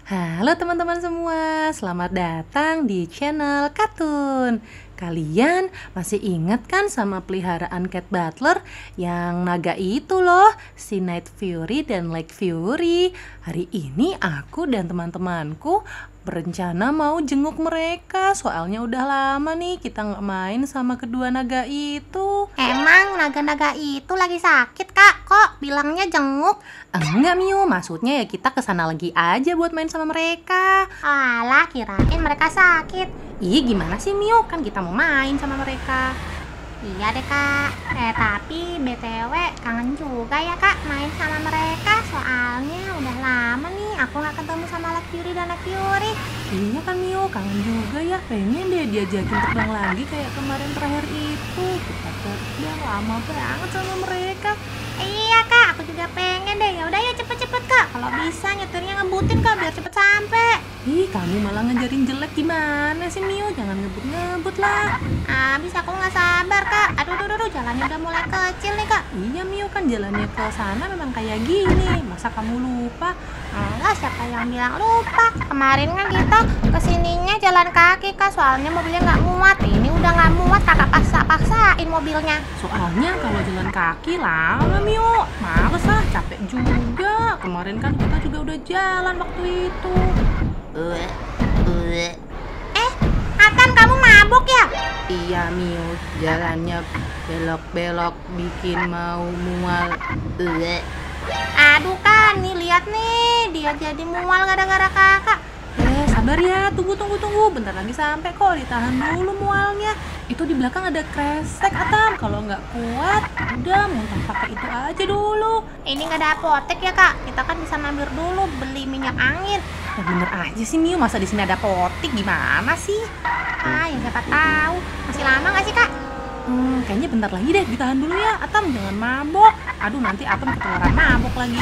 Halo teman-teman semua, selamat datang di channel Katun. Kalian masih ingat kan sama peliharaan Cat Butler yang naga itu loh, si Night Fury dan Lake Fury. Hari ini aku dan teman-temanku berencana mau jenguk mereka. Soalnya udah lama nih kita nggak main sama kedua naga itu. Emang naga-naga itu lagi sakit, Kak? Kok bilangnya jenguk? Enggak Miu, maksudnya ya kita kesana lagi aja buat main sama mereka. Alah, kirain mereka sakit. Ih, gimana sih Miu? Kan kita mau main sama mereka. Iya deh, Kak. Tapi BTW kangen juga ya, Kak, main sama mereka. Soalnya udah lama nih aku nggak ketemu sama Lake Fury dan Night Fury. Iya kan Mio, kangen juga ya. Pengen deh diajakin terbang lagi kayak kemarin terakhir itu. Kita terbang lama banget sama mereka. Iya, Kak, aku juga pengen deh. Ya udah ya, cepet-cepet, Kak. Kalau bisa nyetirnya ngebutin, Kak, biar cepet sampai. Ih, kamu malah ngajarin jelek gimana sih Mio? Jangan ngebut-ngebut lah. Habis aku nggak sabar, Kak. Aduh, jalannya udah mulai kecil nih, Kak. Iya Mio, kan jalannya ke sana memang kayak gini. Masa kamu lupa? Enggak, siapa yang bilang lupa? Kemarin kan kita kesininya jalan kaki, Kak. Soalnya mobilnya nggak muat. Ini udah nggak muat, Kakak paksain mobilnya. Soalnya kalau jalan kaki lama Mio. Males lah, capek juga. Kemarin kan kita juga udah jalan waktu itu. Atan, kamu mabuk ya? Iya Mio, jalannya belok-belok bikin mau mual. Aduh, kan nih, lihat nih, dia jadi mual gara-gara kakak. Sabar ya, tunggu. Bentar lagi sampai kok, ditahan dulu mualnya. Itu di belakang ada kresek Atam. Kalau nggak kuat, udah muntah pakai itu aja dulu. Ini nggak ada apotek ya, Kak? Kita kan bisa mampir dulu beli minyak angin. Ya bener aja sih Mio, masa di sini ada apotek, gimana sih? Ya siapa tahu. Masih lama nggak sih, Kak? Kayaknya bentar lagi deh, ditahan dulu ya Atam, jangan mabok. Aduh, nanti Atam ketularan mabok lagi.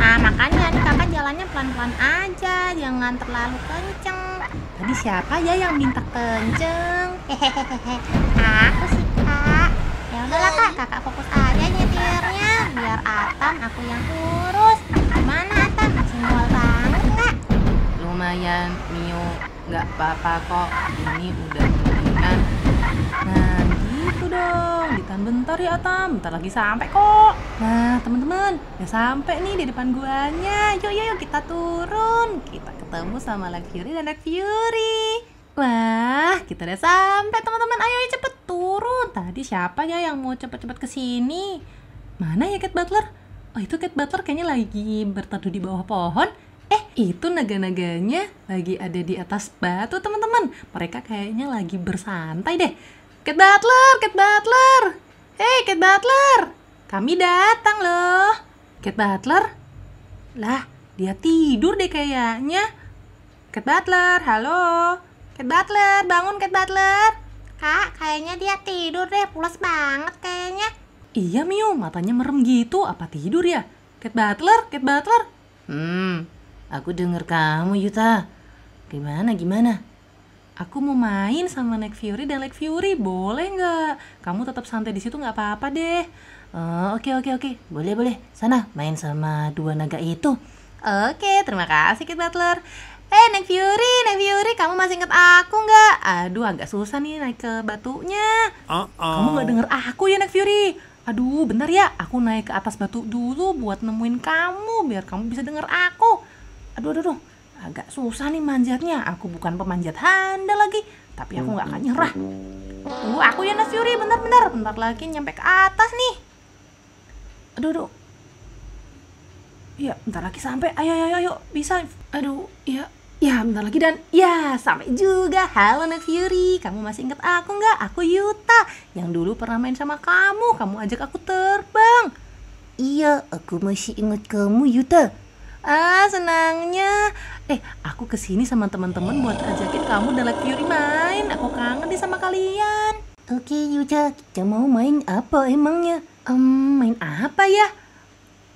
Makanya nih kakak jalannya pelan-pelan aja, jangan terlalu kenceng. Tadi siapa ya yang minta kenceng? Hehehe, aku sih, Kak. Ya udahlah, Kak, kakak fokus aja nyetirnya, biar Atan aku yang urus. Gimana, Atan? Masih mual banget nggak? Lumayan Mio, nggak apa-apa kok, ini udah mendingan. Nah gitu dong, ditahan bentar ya Atam, bentar lagi sampai kok. Nah teman-teman, udah sampai nih di depan guanya. Yuk kita turun, kita ketemu sama Lake Fury dan Night Fury. Wah, kita udah sampai teman-teman. Ayo cepet turun. Tadi siapa ya yang mau cepet-cepet kesini? Mana ya Cat Butler? Oh, itu Cat Butler kayaknya lagi berteduh di bawah pohon. Itu naga-naganya lagi ada di atas batu teman-teman. Mereka kayaknya lagi bersantai deh. Cat Butler. Hey Cat Butler, kami datang loh. Cat Butler? Lah, dia tidur deh kayaknya. Cat Butler, halo. Cat Butler, bangun Cat Butler. Kak, kayaknya dia tidur deh, pulas banget kayaknya. Iya Miu, matanya merem gitu. Apa tidur ya? Cat Butler. Aku denger kamu Yuta. Gimana? Aku mau main sama Night Fury dan Lake Fury, boleh nggak? Kamu tetap santai di situ nggak apa-apa deh. Oke. Boleh. Sana main sama dua naga itu. Oke, terima kasih Cat Butler. Night Fury, kamu masih ingat aku nggak? Aduh, agak susah nih naik ke batunya. Kamu nggak denger aku ya Night Fury? Aduh, bentar ya, aku naik ke atas batu dulu buat nemuin kamu, biar kamu bisa denger aku. Aduh, agak susah nih manjatnya. Aku bukan pemanjat handal lagi, tapi aku nggak akan nyerah. Tunggu aku ya Night Fury, bentar lagi nyampe ke atas nih. Aduh. Ya, bentar lagi sampai. Ayo, bisa. Aduh, ya, bentar lagi dan ya sampai juga. Halo Night Fury, kamu masih ingat aku nggak? Aku Yuta, yang dulu pernah main sama kamu. Kamu ajak aku terbang. Iya, aku masih ingat kamu Yuta. Senangnya. Aku kesini sama teman-teman buat ajakin kamu dan Lake Fury main. Aku kangen deh sama kalian. Oke Yuta, kita mau main apa emangnya? Main apa ya?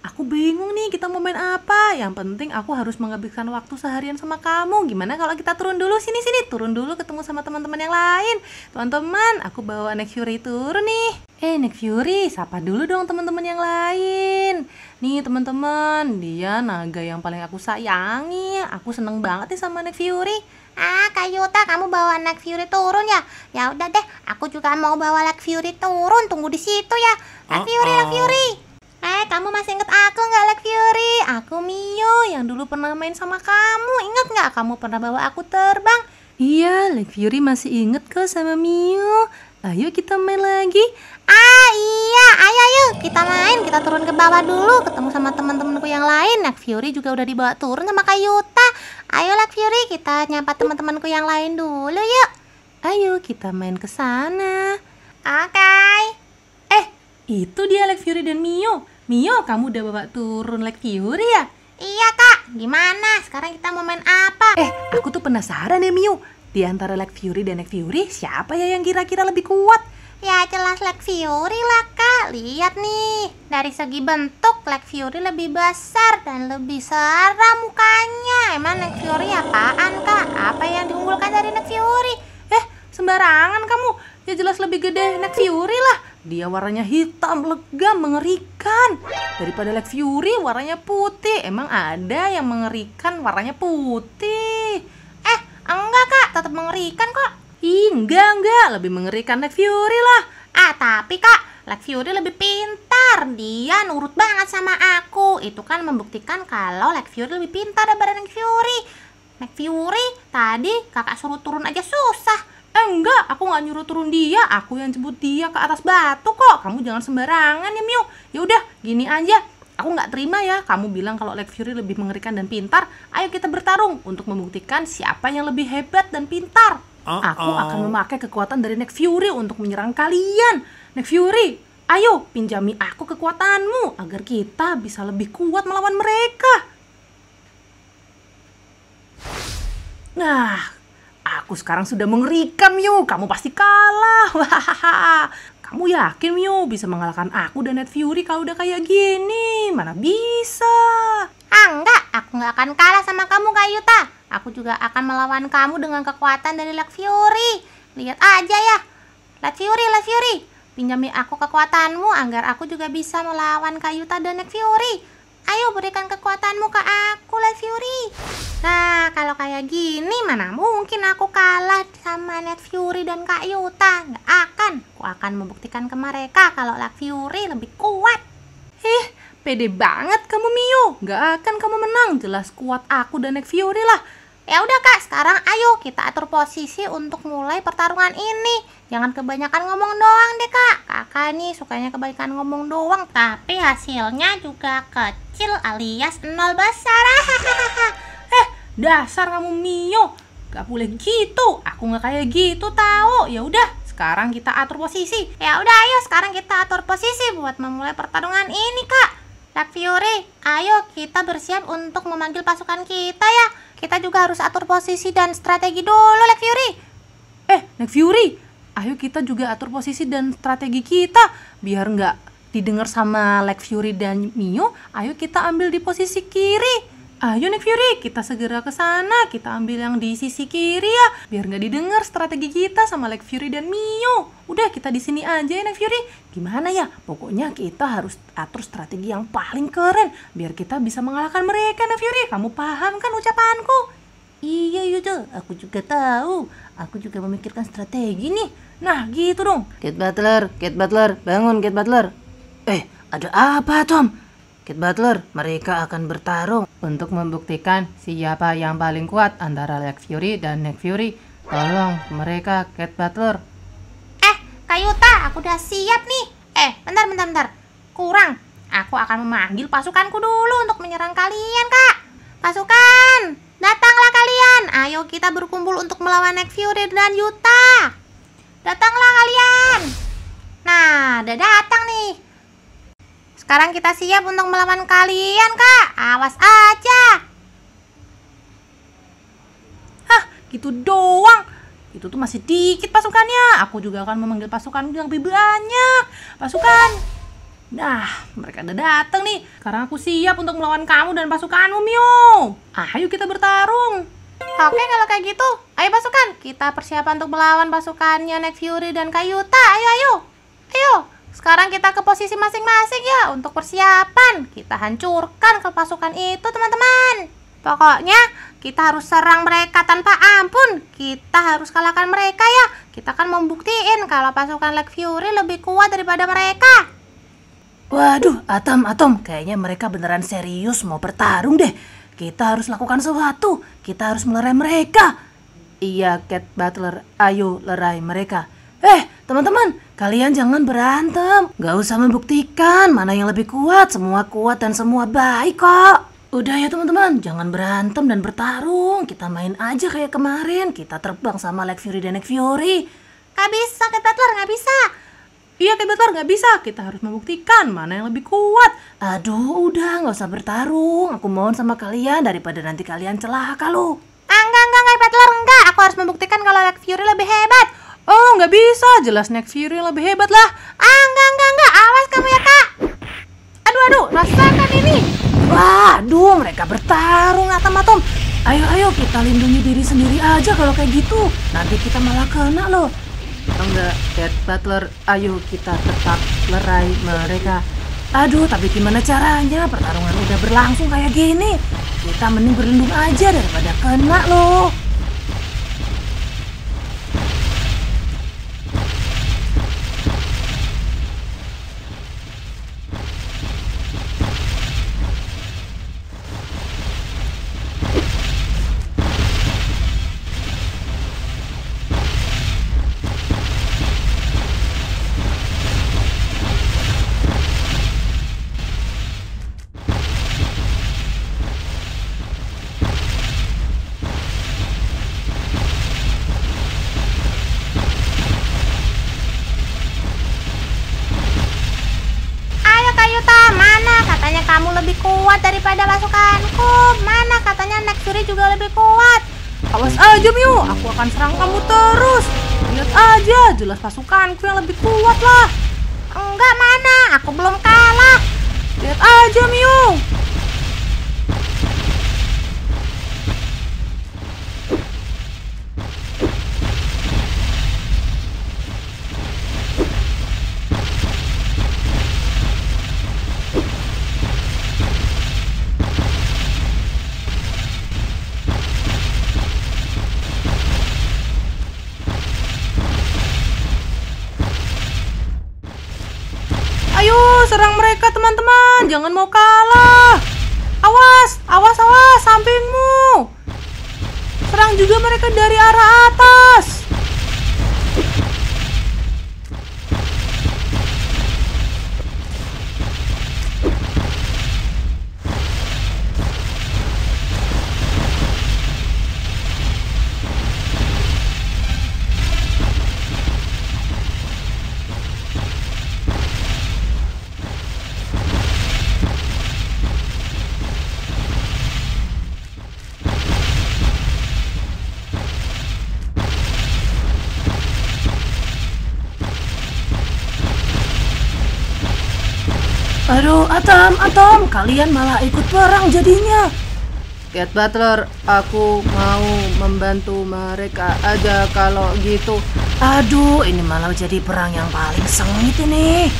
Aku bingung nih, kita mau main apa? Yang penting aku harus menghabiskan waktu seharian sama kamu. Gimana kalau kita turun dulu? Sini, turun dulu ketemu sama teman-teman yang lain. Teman-teman, aku bawa Night Fury turun nih. Nick Fury, sapa dulu dong teman-teman yang lain. Nih teman-teman, dia naga yang paling aku sayangi. Aku seneng banget nih sama Nick Fury. Kak Yuta, kamu bawa Nick Fury turun ya? Ya udah deh, aku juga mau bawa Nick Fury turun. Tunggu di situ ya. Nick Fury, Nick Fury. Kamu masih inget aku nggak, Nick Fury? Aku Mio yang dulu pernah main sama kamu. Ingat nggak? Kamu pernah bawa aku terbang. Iya, Nick Fury masih inget kok sama Mio. Ayo kita main lagi. Iya, ayo kita main. Kita turun ke bawah dulu, ketemu sama teman-temanku yang lain. Nick Fury juga udah dibawa turun sama Kak Yuta. Ayo Nick Fury, kita nyapa teman-temanku yang lain dulu yuk. Ayo kita main ke sana. Oke. Itu dia Nick Fury dan Mio. Mio, kamu udah bawa turun Nick Fury ya? Iya Kak, gimana? Sekarang kita mau main apa? Aku tuh penasaran ya Mio. Di antara Nick Fury dan Nick Fury, siapa ya yang kira-kira lebih kuat? Ya jelas Nick Fury lah Kak. Lihat nih, dari segi bentuk Nick Fury lebih besar dan lebih seram mukanya. Emang Nick Fury apaan Kak? Apa yang diunggulkan dari Nick Fury? Sembarangan kamu. Ya jelas lebih gede Nick Fury lah. Dia warnanya hitam, legam, mengerikan. Daripada Nick Fury warnanya putih. Emang ada yang mengerikan warnanya putih? Enggak Kak, tetap mengerikan kok. Enggak. Lebih mengerikan Nick Fury lah. Tapi Kak, Nick Fury lebih pintar. Dia nurut banget sama aku. Itu kan membuktikan kalau Nick Fury lebih pintar daripada Nick Fury. Nick Fury tadi kakak suruh turun aja susah. Enggak, aku nggak nyuruh turun dia. Aku yang jemput dia ke atas batu kok. Kamu jangan sembarangan ya Mio. Ya udah, gini aja. Aku nggak terima ya. Kamu bilang kalau Nick Fury lebih mengerikan dan pintar. Ayo kita bertarung untuk membuktikan siapa yang lebih hebat dan pintar. Aku akan memakai kekuatan dari Nick Fury untuk menyerang kalian. Nick Fury, ayo pinjami aku kekuatanmu agar kita bisa lebih kuat melawan mereka. Nah, aku sekarang sudah mengerikan, Mio. Kamu pasti kalah. Kamu yakin, Mio, bisa mengalahkan aku dan Nick Fury kalau udah kayak gini? Mana bisa. Enggak, aku nggak akan kalah sama kamu Kak Yuta. Aku juga akan melawan kamu dengan kekuatan dari Nick Fury. Lihat aja ya. Nick Fury, pinjami aku kekuatanmu agar aku juga bisa melawan Kak Yuta dan Nick Fury. Ayo berikan kekuatanmu ke aku, Nick Fury. Nah, kalau kayak gini mana mungkin aku kalah sama Nick Fury dan Kak Yuta. Nggak akan. Aku akan membuktikan ke mereka kalau Nick Fury lebih kuat. Pede banget kamu, Mio. Nggak akan kamu menang. Jelas kuat aku dan Nick Fury lah. Ya udah Kak, sekarang ayo kita atur posisi untuk mulai pertarungan ini. Jangan kebanyakan ngomong doang deh Kak. Kakak nih sukanya kebanyakan ngomong doang, tapi hasilnya juga kecil alias nol besar. Dasar kamu, Mio. Gak boleh gitu. Aku nggak kayak gitu tahu. Ya udah, sekarang kita atur posisi. Ya udah, ayo sekarang kita atur posisi buat memulai pertarungan ini Kak. Nick Fury, ayo kita bersiap untuk memanggil pasukan kita ya. Kita juga harus atur posisi dan strategi dulu, Nick Fury. Nick Fury, ayo kita juga atur posisi dan strategi kita. Biar nggak didengar sama Nick Fury dan Mio, ayo kita ambil di posisi kiri. Ayo Nick Fury, kita segera ke sana. Kita ambil yang di sisi kiri ya, biar nggak didengar strategi kita sama Nick Fury dan Mio. Udah, kita di sini aja ya Nick Fury. Gimana ya? Pokoknya kita harus atur strategi yang paling keren biar kita bisa mengalahkan mereka, Nick Fury. Kamu paham kan ucapanku? Iya, aku juga tahu. Aku juga memikirkan strategi nih. Nah, gitu dong. Kate Butler, bangun Kate Butler. Ada apa Tom? Kate Butler, mereka akan bertarung Untuk membuktikan siapa yang paling kuat antara Nick Fury dan Nick Fury. Tolong mereka, Kate Butler. Kak Yuta, aku udah siap nih. Bentar. Kurang. Aku akan memanggil pasukanku dulu untuk menyerang kalian, Kak. Pasukan, datanglah kalian. Ayo kita berkumpul untuk melawan Nick Fury dan Yuta. Datanglah kalian. Nah, udah datang nih. Sekarang kita siap untuk melawan kalian, Kak. Awas aja. Gitu doang. Itu tuh masih dikit pasukannya. Aku juga akan memanggil pasukan yang lebih banyak. Pasukan. Nah, mereka udah datang nih. Sekarang aku siap untuk melawan kamu dan pasukanmu, Mio. Ayo kita bertarung. Oke, kalau kayak gitu, ayo pasukan. Kita persiapan untuk melawan pasukannya Nick Fury dan Kak Yuta. Ayo. Sekarang kita ke posisi masing-masing ya untuk persiapan. Kita hancurkan ke pasukan itu, teman-teman. Pokoknya kita harus serang mereka tanpa ampun. Kita harus kalahkan mereka ya. Kita akan membuktiin kalau pasukan Black Fury lebih kuat daripada mereka. Waduh, Atom, kayaknya mereka beneran serius mau bertarung deh. Kita harus lakukan sesuatu. Kita harus melerai mereka. Iya, Cat Butler, ayo lerai mereka. Teman-teman, kalian jangan berantem. Gak usah membuktikan mana yang lebih kuat. Semua kuat dan semua baik kok. Udah ya teman-teman, jangan berantem dan bertarung. Kita main aja kayak kemarin. Kita terbang sama Black Fury dan Nick Fury. Gak bisa, Cat Butler, gak bisa. Iya, Cat Butler, nggak bisa. Kita harus membuktikan mana yang lebih kuat. Aduh, udah gak usah bertarung. Aku mohon sama kalian daripada nanti kalian celaka loh. Enggak, Cat Butler, enggak. Aku harus membuktikan kalau Black Fury lebih hebat. Oh, nggak bisa. Jelas Nick Fury lebih hebat lah. Enggak. Awas kamu ya, Kak. Aduh, rasakan ini. Waduh, mereka bertarung, Atom. Ayo, kita lindungi diri sendiri aja kalau kayak gitu. Nanti kita malah kena loh. Enggak, Cat Butler, ayo kita tetap lerai mereka. Aduh, tapi gimana caranya? Pertarungan udah berlangsung kayak gini. Kita mending berlindung aja daripada kena loh. Kamu lebih kuat daripada pasukanku. Mana katanya Nick Fury juga lebih kuat. Awas aja, Miu. Aku akan serang kamu terus. Lihat aja, jelas pasukanku yang lebih kuat lah. Enggak, mana? Aku belum kalah. Lihat aja, Miu. Ayo, serang mereka teman-teman. Jangan mau kalah. Awas, sampingmu. Serang juga mereka dari arah atas. Aduh, Atom, kalian malah ikut perang jadinya. Cat Butler, aku mau membantu mereka aja kalau gitu. Aduh, ini malah jadi perang yang paling sengit ini.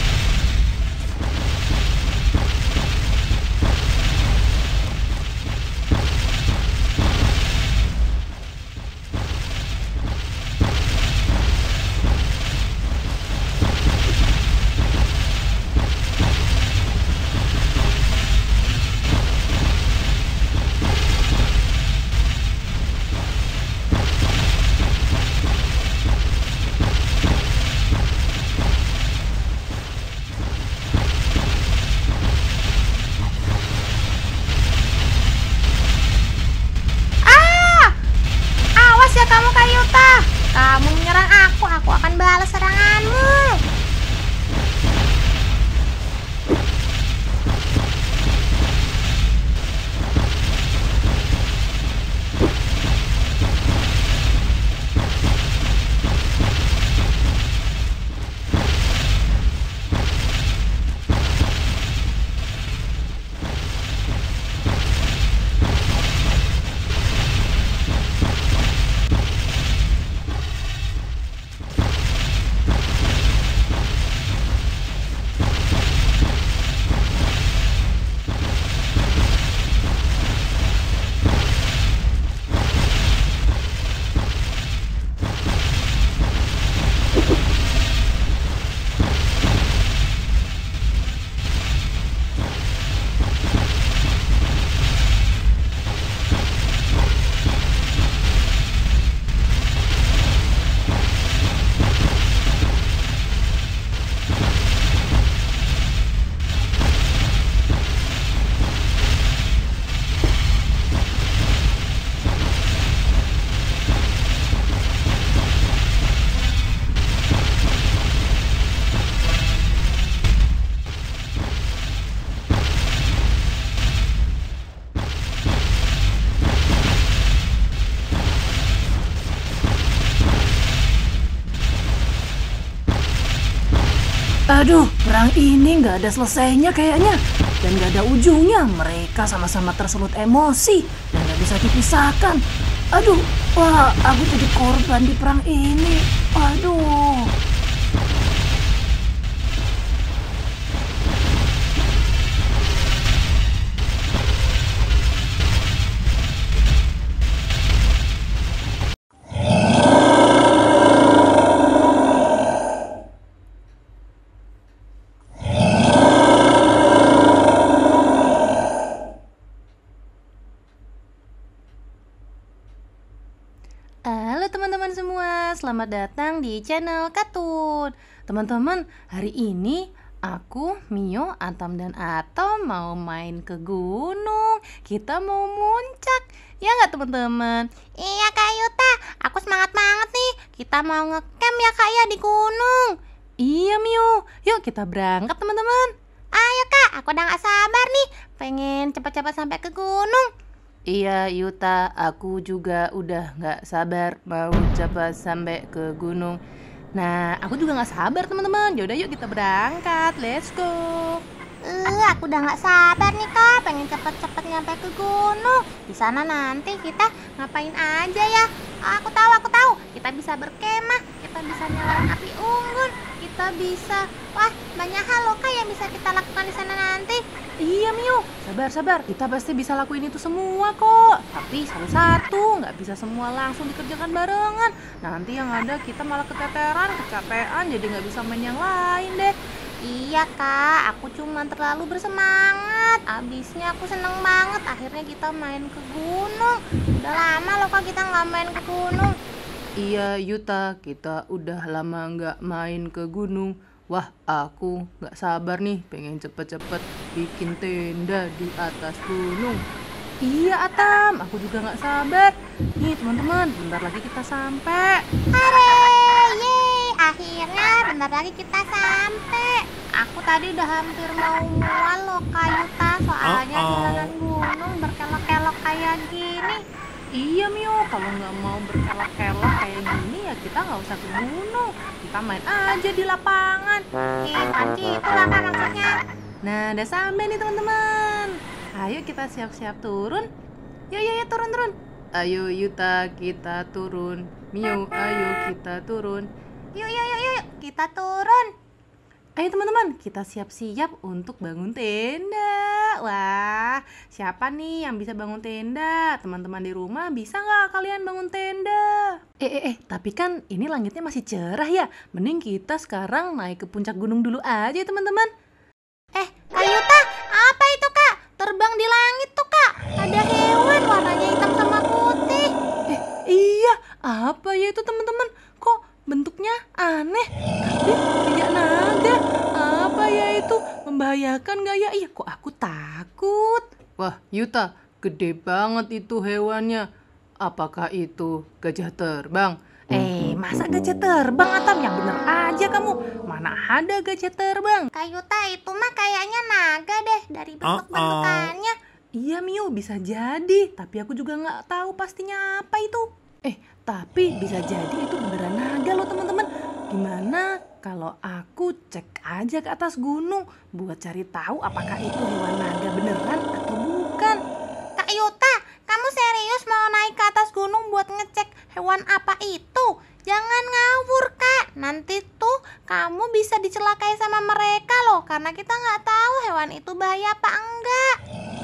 Kamu Kayuta, kamu menyerang aku akan balas seranganmu. Aduh, perang ini nggak ada selesainya kayaknya. Dan nggak ada ujungnya. Mereka sama-sama tersulut emosi dan nggak bisa dipisahkan. Aduh, wah, aku jadi korban di perang ini. Aduh. Halo teman-teman semua, selamat datang di channel Katun. Teman-teman, hari ini aku, Mio, Atam, dan Atom mau main ke gunung. Kita mau muncak, ya nggak teman-teman? Iya Kak Yuta, aku semangat banget nih. Kita mau ngecamp ya Kak ya di gunung. Iya Mio, yuk kita berangkat teman-teman. Ayo Kak, aku udah gak sabar nih. Pengen cepat-cepat sampai ke gunung. Iya Yuta, aku juga udah nggak sabar mau cepat sampai ke gunung. Nah, aku juga nggak sabar teman-teman. Yaudah yuk kita berangkat, let's go. Aku udah gak sabar nih Kak, pengen cepet-cepet nyampe ke gunung. Di sana nanti kita ngapain aja ya? Aku tahu. Kita bisa berkemah, kita bisa nyalain api unggun, kita bisa, wah banyak hal loh Kak yang bisa kita lakukan di sana nanti. Iya Mio, sabar. Kita pasti bisa lakuin itu semua kok. Tapi satu-satu, nggak bisa semua langsung dikerjakan barengan. Nanti yang ada kita malah keteteran, kecapean, jadi nggak bisa main yang lain deh. Iya Kak, aku cuma terlalu bersemangat. Abisnya aku seneng banget. Akhirnya kita main ke gunung. Udah lama loh Kak kita nggak main ke gunung. Iya Yuta, kita udah lama nggak main ke gunung. Wah, aku nggak sabar nih, pengen cepet-cepet bikin tenda di atas gunung. Iya Atam, aku juga nggak sabar. Nih teman-teman, bentar lagi kita sampai. Hore, yeay, akhirnya bentar lagi kita sampai. Aku tadi udah hampir mau mual loh Kak Yuta, soalnya jalanan gunung berkelok-kelok kayak gini. Iya Mio, kalau nggak mau berkelok-kelok kayak gini ya kita nggak usah ke gunung. Kita main aja di lapangan. Kan gitu lah Kak maksudnya. Nah, udah sampai nih teman-teman. Ayo kita siap-siap turun. Yuk, turun. Ayo Yuta, kita turun. Mio, ayo kita turun. Yuk, kita turun. Ayo teman-teman, kita siap-siap untuk bangun tenda. Wah, siapa nih yang bisa bangun tenda? Teman-teman di rumah bisa nggak kalian bangun tenda? Tapi kan ini langitnya masih cerah ya. Mending kita sekarang naik ke puncak gunung dulu aja ya teman-teman. Kak Yuta, apa itu Kak? Terbang di langit tuh Kak. Ada hewan warnanya hitam sama putih. Iya, apa ya itu teman-teman? Kok bentuknya aneh? Tapi kayak naga. Apa ya itu? Membahayakan gak ya? Iya, kok aku takut. Wah, Yuta, gede banget itu hewannya. Apakah itu gajah terbang? Masa gajah terbang, Atam? Yang bener aja kamu. Mana ada gajah terbang? Kak Yuta, itu mah kayaknya naga deh dari bentuk-bentukannya. Iya Mio, bisa jadi. Tapi aku juga nggak tahu pastinya apa itu. Tapi bisa jadi itu beneran naga loh teman-teman. Gimana kalau aku cek aja ke atas gunung buat cari tahu apakah itu hewan naga beneran atau bukan. Kak Yuta, kamu serius mau naik ke atas gunung buat ngecek hewan apa itu? Jangan ngawur Kak, nanti tuh kamu bisa dicelakai sama mereka loh. Karena kita nggak tahu hewan itu bahaya apa enggak.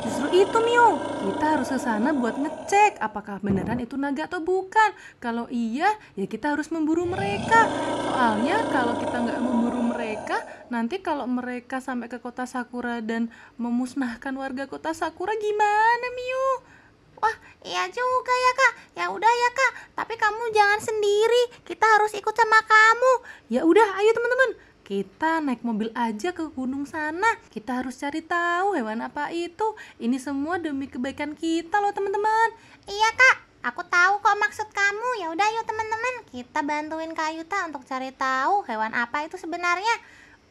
Justru itu Mio, kita harus ke sana buat ngecek apakah beneran itu naga atau bukan. Kalau iya, ya kita harus memburu mereka. Soalnya kalau kita nggak memburu mereka, nanti kalau mereka sampai ke kota Sakura dan memusnahkan warga kota Sakura gimana Mio? Wah, iya juga ya Kak. Ya udah ya Kak, tapi kamu jangan sendiri. Kita harus ikut sama kamu. Ya udah, ayo teman-teman. Kita naik mobil aja ke gunung sana. Kita harus cari tahu hewan apa itu. Ini semua demi kebaikan kita loh teman-teman. Iya Kak, aku tahu kok maksud kamu. Ya udah yuk teman-teman, kita bantuin Kak Yuta untuk cari tahu hewan apa itu sebenarnya.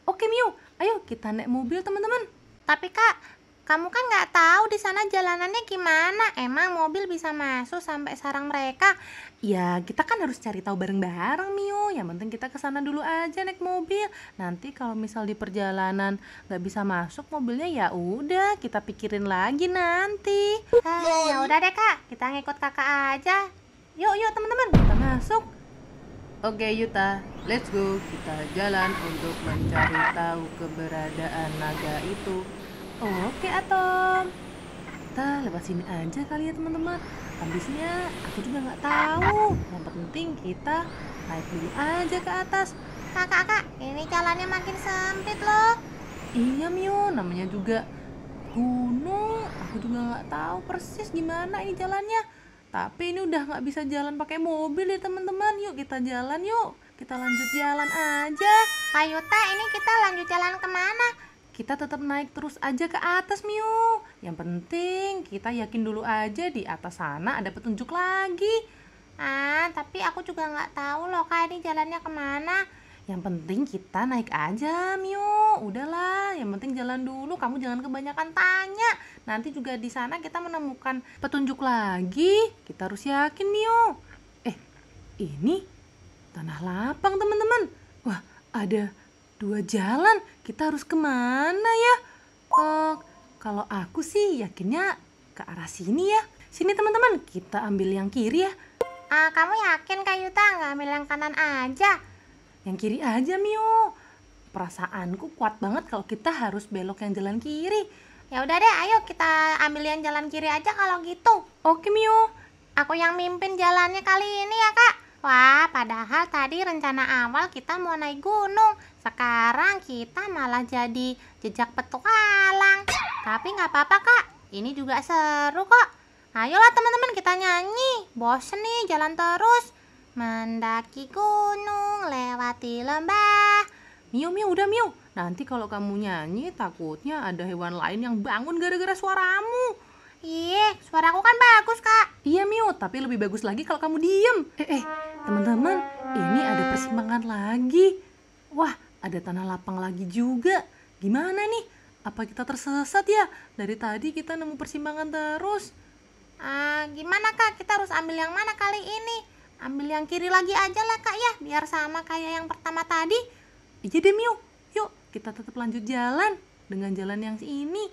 Oke Mio, ayo kita naik mobil teman-teman. Tapi Kak, Kamu kan nggak tahu di sana jalanannya gimana. Emang mobil bisa masuk sampai sarang mereka? Ya, kita kan harus cari tahu bareng-bareng, Mio. Yang penting kita ke sana dulu aja naik mobil. Nanti kalau misal di perjalanan nggak bisa masuk mobilnya, ya udah kita pikirin lagi nanti. Ya udah deh kak, kita ngikut kakak aja. Yuk teman-teman, kita masuk. Oke Yuta, let's go. Kita jalan untuk mencari tahu keberadaan naga itu. Oke Atom, kita lewat sini aja kali ya teman-teman. Habisnya aku juga nggak tahu. Yang penting kita naik dulu aja ke atas. Kak, ini jalannya makin sempit loh. Iya Mio, namanya juga gunung. Aku juga nggak tahu persis gimana ini jalannya. Tapi ini udah nggak bisa jalan pakai mobil ya teman-teman. Yuk kita jalan yuk. Kita lanjut jalan aja. Kak Yuta, ini kita lanjut jalan kemana? Kita tetap naik terus aja ke atas Mio. Yang penting kita yakin dulu aja di atas sana ada petunjuk lagi. Tapi aku juga nggak tahu loh kak, ini jalannya kemana. Yang penting kita naik aja Mio. Udahlah, yang penting jalan dulu. Kamu jangan kebanyakan tanya. Nanti juga di sana kita menemukan petunjuk lagi. Kita harus yakin Mio. Ini tanah lapang teman-teman. Wah, ada 2 jalan. Kita harus kemana ya? Kalau aku sih yakinnya ke arah sini ya. Sini teman-teman, kita ambil yang kiri ya. Kamu yakin Kak Yuta nggak ambil yang kanan aja? Yang kiri aja Mio. Perasaanku kuat banget kalau kita harus belok yang jalan kiri. Ya udah deh, ayo kita ambil yang jalan kiri aja kalau gitu. Oke Mio. Aku yang mimpin jalannya kali ini ya kak. Wah, padahal tadi rencana awal kita mau naik gunung. Sekarang kita malah jadi jejak petualang. Tapi nggak apa-apa kak, ini juga seru kok. Ayolah teman-teman kita nyanyi. Bosen nih jalan terus. Mendaki gunung, lewati lembah. Mio, udah Mio. Nanti kalau kamu nyanyi takutnya ada hewan lain yang bangun gara-gara suaramu. Iya, suaraku kan bagus kak. Iya Mio, tapi lebih bagus lagi kalau kamu diem. Teman-teman, ini ada persimpangan lagi. Wah, ada tanah lapang lagi juga. Gimana nih? Apa kita tersesat ya? Dari tadi kita nemu persimpangan terus. Gimana kak? Kita harus ambil yang mana kali ini? Ambil yang kiri lagi aja lah kak ya, biar sama kayak yang pertama tadi. Iya deh Mio, yuk kita tetap lanjut jalan dengan jalan yang ini.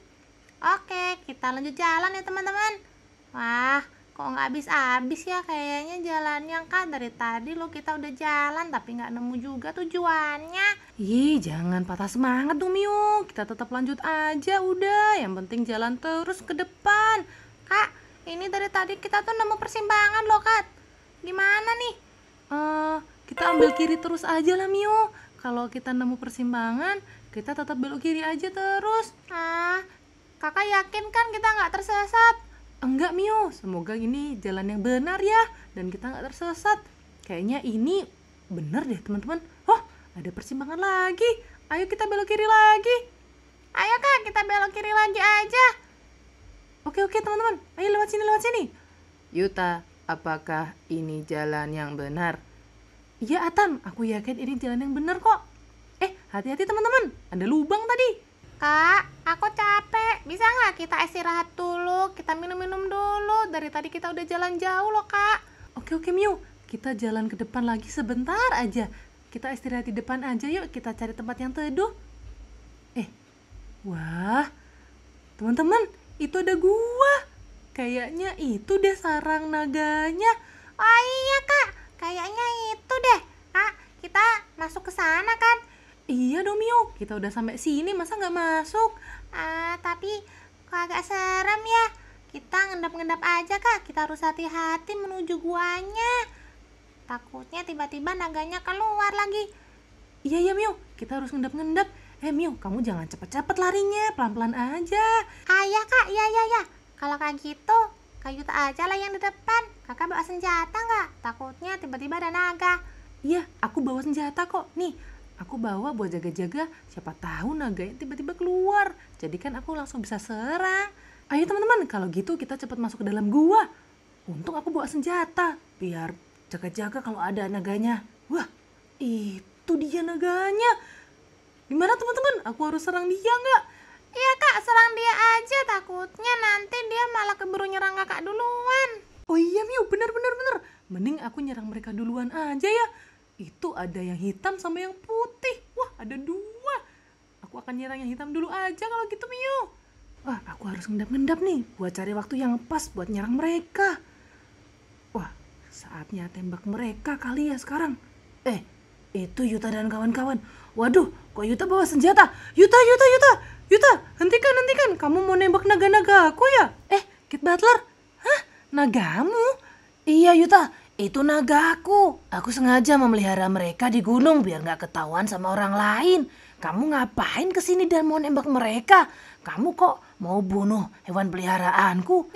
Oke, kita lanjut jalan ya teman-teman. Wah, kok nggak habis-habis ya kayaknya jalannya kak. Dari tadi lo kita udah jalan tapi nggak nemu juga tujuannya. Ih, jangan patah semangat dong Mio. Kita tetap lanjut aja udah. Yang penting jalan terus ke depan. Kak, ini dari tadi kita tuh nemu persimpangan loh kak. Gimana nih? Kita ambil kiri terus aja lah Mio. Kalau kita nemu persimpangan, kita tetap belok kiri aja terus. Kakak yakin kan kita nggak tersesat? Enggak Mio, semoga ini jalan yang benar ya. Dan kita nggak tersesat. Kayaknya ini benar deh teman-teman. Oh, ada persimpangan lagi. Ayo kita belok kiri lagi. Ayo kak, kita belok kiri lagi aja. Oke teman-teman, ayo lewat sini. Yuta, apakah ini jalan yang benar? Iya Atam, aku yakin ini jalan yang benar kok. Hati-hati teman-teman, ada lubang tadi. Kak, aku capek. Bisa nggak kita istirahat dulu? Kita minum-minum dulu. Dari tadi kita udah jalan jauh loh kak. Oke Mio, kita jalan ke depan lagi sebentar aja. Kita istirahat di depan aja yuk, kita cari tempat yang teduh. Wah, teman-teman, itu ada gua. Kayaknya itu deh sarang naganya. Oh iya kak, kayaknya itu deh. Kak, kita masuk ke sana kan? Iya dong Mio, kita udah sampai sini masa nggak masuk? Tapi kok agak serem ya. Kita ngendap-ngendap aja kak, kita harus hati-hati menuju guanya. Takutnya tiba-tiba naganya keluar lagi. Iya Mio, kita harus ngendap-ngendap. Mio, kamu jangan cepet-cepet larinya, pelan-pelan aja. Ya kak, ya. Kalau kayak gitu, Kak Yuta aja lah yang di depan. Kakak bawa senjata nggak? Takutnya tiba-tiba ada naga. Iya, aku bawa senjata kok. Nih, aku bawa buat jaga-jaga. Siapa tahu naganya tiba-tiba keluar. Jadi kan aku langsung bisa serang. Ayo teman-teman, kalau gitu kita cepat masuk ke dalam gua. Untung aku bawa senjata, biar jaga-jaga kalau ada naganya. Wah, itu dia naganya. Gimana teman-teman? Aku harus serang dia nggak? Iya kak, serang dia aja, takutnya nanti dia malah keburu nyerang kakak duluan. Oh iya Miu, bener. Mending aku nyerang mereka duluan aja ya. Itu ada yang hitam sama yang putih. Wah, ada dua. Aku akan nyerang yang hitam dulu aja kalau gitu Miu. Wah, aku harus ngendap-ngendap nih buat cari waktu yang pas buat nyerang mereka. Wah, saatnya tembak mereka kali ya sekarang. Itu Yuta dan kawan-kawan. Waduh, kok Yuta bawa senjata? Yuta, hentikan. Kamu mau nembak naga-naga aku ya? Kid Butler? Hah? Nagamu? Iya Yuta, itu naga aku. Aku sengaja memelihara mereka di gunung biar nggak ketahuan sama orang lain. Kamu ngapain kesini dan mau nembak mereka? Kamu kok mau bunuh hewan peliharaanku?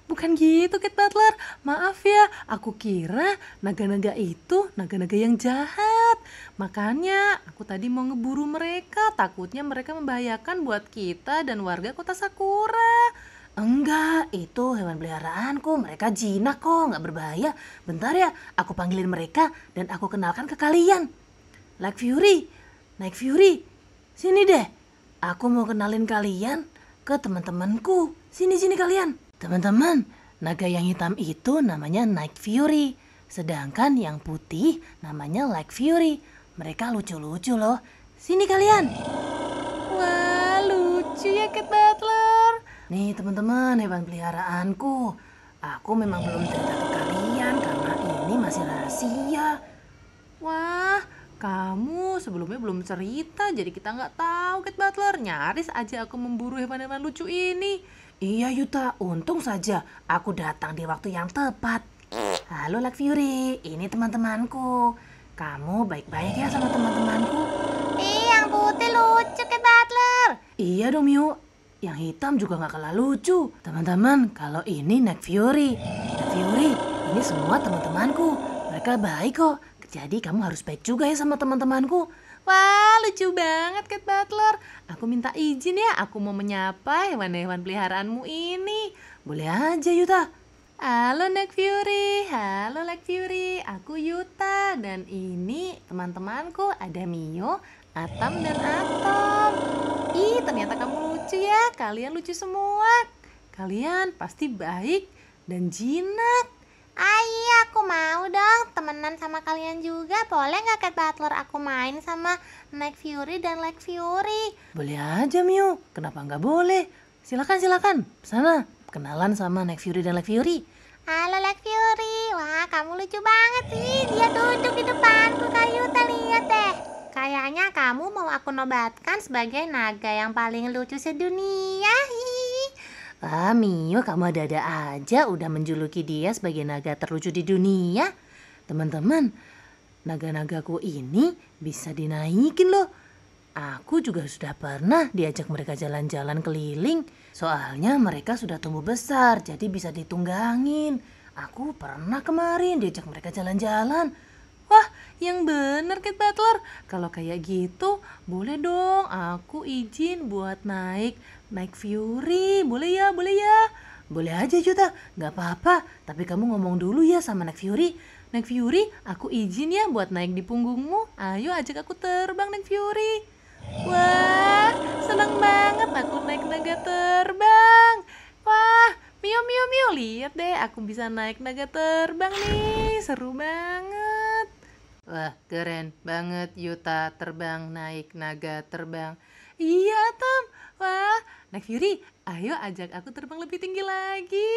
Bukan gitu Kid Butler. Maaf ya, aku kira naga-naga itu naga-naga yang jahat. Makanya aku tadi mau ngeburu mereka. Takutnya mereka membahayakan buat kita dan warga kota Sakura. Enggak, itu hewan peliharaanku. Mereka jinak kok, nggak berbahaya. Bentar ya, aku panggilin mereka dan aku kenalkan ke kalian. Night Fury, sini deh. Aku mau kenalin kalian ke teman-temanku. Sini kalian. Teman-teman, naga yang hitam itu namanya Night Fury. Sedangkan yang putih namanya Black Fury. Mereka lucu-lucu loh. Sini kalian. Wah, lucu ya Kid Butler. Nih teman-teman, hewan peliharaanku. Aku memang belum cerita ke kalian karena ini masih rahasia. Wah, kamu sebelumnya belum cerita, jadi kita nggak tahu Kid Butler. Nyaris aja aku memburu hewan-hewan lucu ini. Iya Yuta, untung saja aku datang di waktu yang tepat. Halo Black Fury, ini teman-temanku. Kamu baik-baik ya sama teman-temanku? Yang putih lucu Kid Butler. Iya dong Miu, yang hitam juga gak kalah lucu. Teman-teman, kalau ini Night Fury. Night Fury, ini semua teman-temanku. Mereka baik kok. Jadi kamu harus baik juga ya sama teman-temanku. Wah, lucu banget Kid Butler. Aku minta izin ya, aku mau menyapa hewan-hewan peliharaanmu ini. Boleh aja Yuta. Halo Night Fury, halo Black Fury, aku Yuta. Dan ini teman-temanku, ada Mio, Atom dan Atom. Ih, ternyata kamu lucu ya, kalian lucu semua. Kalian pasti baik dan jinak. Iya, aku mau dong temenan sama kalian juga. Boleh nggak Kid Butler aku main sama Night Fury dan Black Fury? Boleh aja Mio, kenapa nggak boleh? Silakan. Sana, kenalan sama Night Fury dan Black Fury. Halo Black Fury, wah kamu lucu banget sih. Dia duduk di depanku, Kak Yuta, lihat deh. Kayaknya kamu mau aku nobatkan sebagai naga yang paling lucu sedunia. Ah Mio, kamu ada-ada aja udah menjuluki dia sebagai naga terlucu di dunia. Teman-teman, naga-nagaku ini bisa dinaikin loh. Aku juga sudah pernah diajak mereka jalan-jalan keliling. Soalnya mereka sudah tumbuh besar, jadi bisa ditunggangin. Aku pernah kemarin diajak mereka jalan-jalan. Wah, yang bener Kid Butler. Kalau kayak gitu, boleh dong aku izin buat naik Night Fury. Boleh ya? Boleh aja Yuta, gak apa-apa. Tapi kamu ngomong dulu ya sama Night Fury. Night Fury, aku izin ya buat naik di punggungmu. Ayo ajak aku terbang Night Fury. Wah, senang banget aku naik naga terbang. Wah, Mio, lihat deh aku bisa naik naga terbang nih. Seru banget. Wah, keren banget Yuta terbang naik naga terbang. Iya, Tom. Wah, Night Fury, ayo ajak aku terbang lebih tinggi lagi.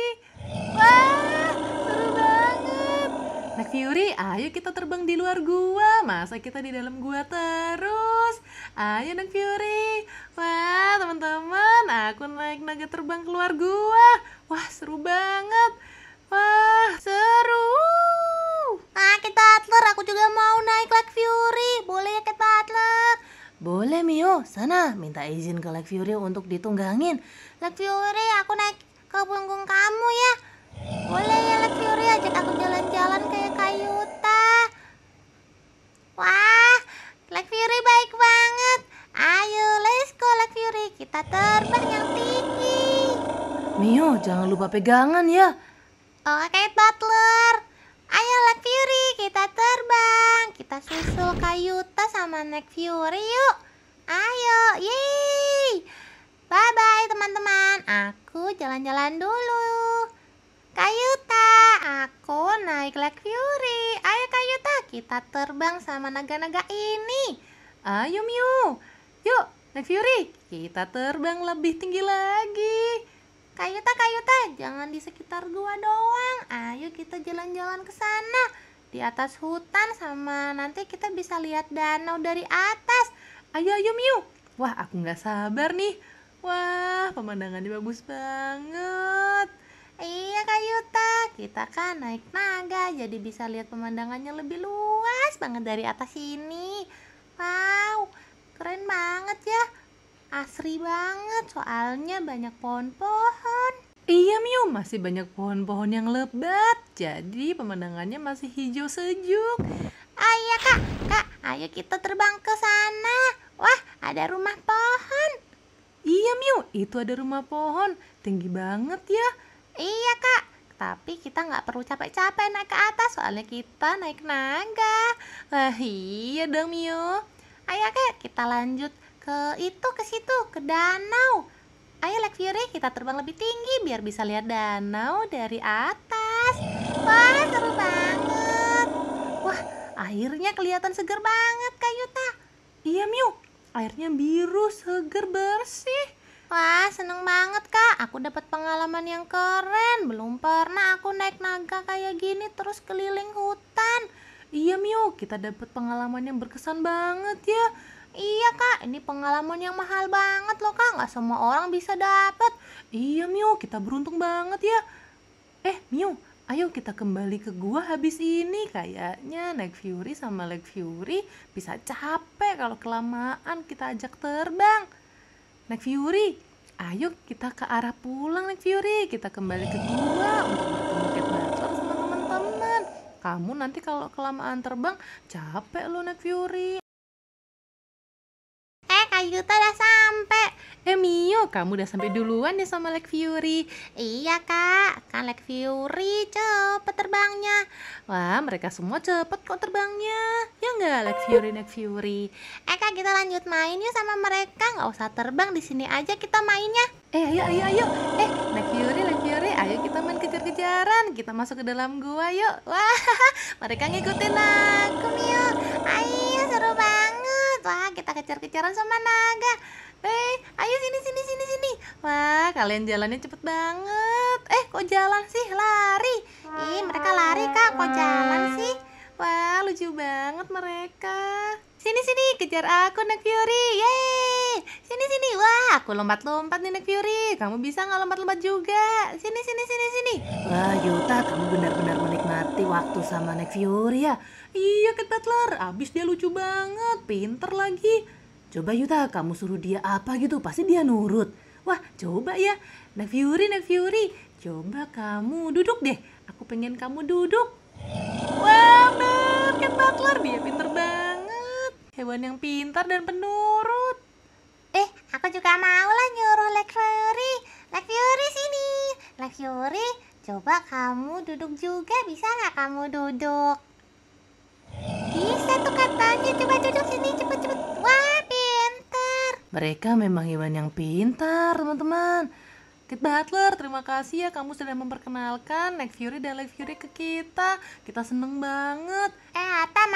Wah, seru banget. Night Fury, ayo kita terbang di luar gua. Masa kita di dalam gua terus? Ayo Night Fury. Wah, teman-teman, aku naik naga terbang keluar gua. Wah, seru banget. Wah, seru. Kid Butler, aku juga mau naik Black Fury. Boleh ya Kid Butler? Boleh Mio, sana minta izin ke Black Fury untuk ditunggangin. Black Fury, aku naik ke punggung kamu ya. Boleh ya Black Fury, ajak aku jalan-jalan kayak Kak Yuta. Wah, Black Fury baik banget. Ayo, let's go Black Fury, kita terbang yang tinggi. Mio, jangan lupa pegangan ya. Oke Kid Butler. Ayo Black Fury, kita terbang. Kita susul Kak Yuta sama Black Fury yuk. Ayo, yeay. Bye-bye teman-teman, aku jalan-jalan dulu. Kayuta, aku naik Lake Fury. Ayo Kayuta, kita terbang sama naga-naga ini. Ayo Miu, yuk Lake Fury, kita terbang lebih tinggi lagi. Kayuta, jangan di sekitar gua doang. Ayo kita jalan-jalan ke sana. Di atas hutan sama nanti kita bisa lihat danau dari atas. Ayo Miu. Wah, aku nggak sabar nih. Wah, pemandangannya bagus banget. Iya Kayuta, kita kan naik naga jadi bisa lihat pemandangannya lebih luas banget dari atas sini. Wow, keren banget ya. Asri banget soalnya banyak pohon-pohon. Iya Miu, masih banyak pohon-pohon yang lebat. Jadi pemandangannya masih hijau sejuk. Ah iya kak, ayo kita terbang ke sana. Wah, ada rumah pohon. Iya Miu, itu ada rumah pohon. Tinggi banget ya. Iya kak, tapi kita nggak perlu capek-capek naik ke atas soalnya kita naik naga. Wah iya dong Miu. Ayo kak, kita lanjut ke situ, ke danau. Ayo Lake Fury, kita terbang lebih tinggi biar bisa lihat danau dari atas. Wah, seru banget. Wah, airnya kelihatan seger banget Kayuta. Iya Miu, airnya biru, seger, bersih. Wah, seneng banget kak. Aku dapat pengalaman yang keren. Belum pernah aku naik naga kayak gini terus keliling hutan. Iya Miu, kita dapat pengalaman yang berkesan banget ya. Iya kak, ini pengalaman yang mahal banget loh kak. Nggak semua orang bisa dapat. Iya Miu, kita beruntung banget ya. Miu, ayo kita kembali ke gua habis ini. Kayaknya naik Fury sama Lake Fury bisa capek kalau kelamaan kita ajak terbang. Naik Fury, ayo kita ke arah pulang Naik Fury. Kita kembali ke gua untuk bertemu Cat Butler sama teman-teman. Kamu nanti kalau kelamaan terbang capek lo Naik Fury. Kayuta udah sampai. Mio, kamu udah sampai duluan ya sama Lake Fury. Iya kak, kan Lake Fury cepet terbangnya. Wah, mereka semua cepet kok terbangnya. Ya nggak, Lake Fury. Kak, kita lanjut main yuk sama mereka. Nggak usah terbang, di sini aja kita mainnya. Ayo. Lake Fury, ayo kita main kejar-kejaran. Kita masuk ke dalam gua yuk. Wah, mereka ngikutin aku Mio. Ayo, seru banget. Wah, kita kejar-kejaran sama naga. Ayo sini. Wah, kalian jalannya cepet banget. Kok jalan sih? Lari. Mereka lari kak, kok jalan sih? Wah, lucu banget mereka. Sini, kejar aku Naik Fury. Yeay. Sini. Wah, aku lompat-lompat nih Naik Fury. Kamu bisa nggak lompat-lompat juga? Sini. Wah Yuta, kamu benar-benar menikmati waktu sama Naik Fury ya. Iya, Cat Butler. Abis dia lucu banget, pinter lagi. Coba Yuta, kamu suruh dia apa gitu, pasti dia nurut. Wah, coba ya. Naik Fury. Coba kamu duduk deh. Aku pengen kamu duduk. Wah, Cat Butler. Dia pinter banget. Hewan yang pintar dan penurut. Aku juga mau lah nyuruh Lake Fury. Lake Fury sini. Lake Fury, coba kamu duduk juga. Bisa nggak kamu duduk? Bisa tuh katanya. Coba duduk sini, cepet. Wah, pinter. Mereka memang hewan yang pintar, teman-teman. Cat Butler, terima kasih ya kamu sudah memperkenalkan Naik Fury dan Lake Fury ke kita. Kita seneng banget.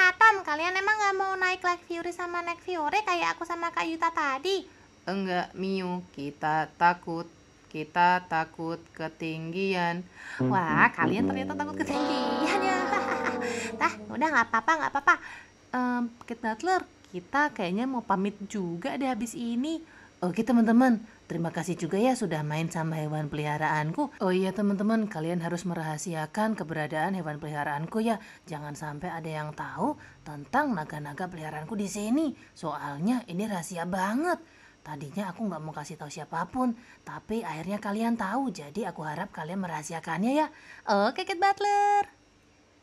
Atam, kalian emang nggak mau naik Lake Fury sama Naik Fury kayak aku sama Kak Yuta tadi? Enggak, Miu, kita takut ketinggian. Wah, kalian ternyata takut ketinggian ya. Udah nggak apa-apa. Cat Butler, kita kayaknya mau pamit juga deh habis ini. Oke teman-teman, terima kasih juga ya sudah main sama hewan peliharaanku. Oh iya teman-teman, kalian harus merahasiakan keberadaan hewan peliharaanku ya. Jangan sampai ada yang tahu tentang naga-naga peliharaanku di sini. Soalnya ini rahasia banget. Tadinya aku nggak mau kasih tahu siapapun, tapi akhirnya kalian tahu. Jadi aku harap kalian merahasiakannya ya. Oke, Cat Butler.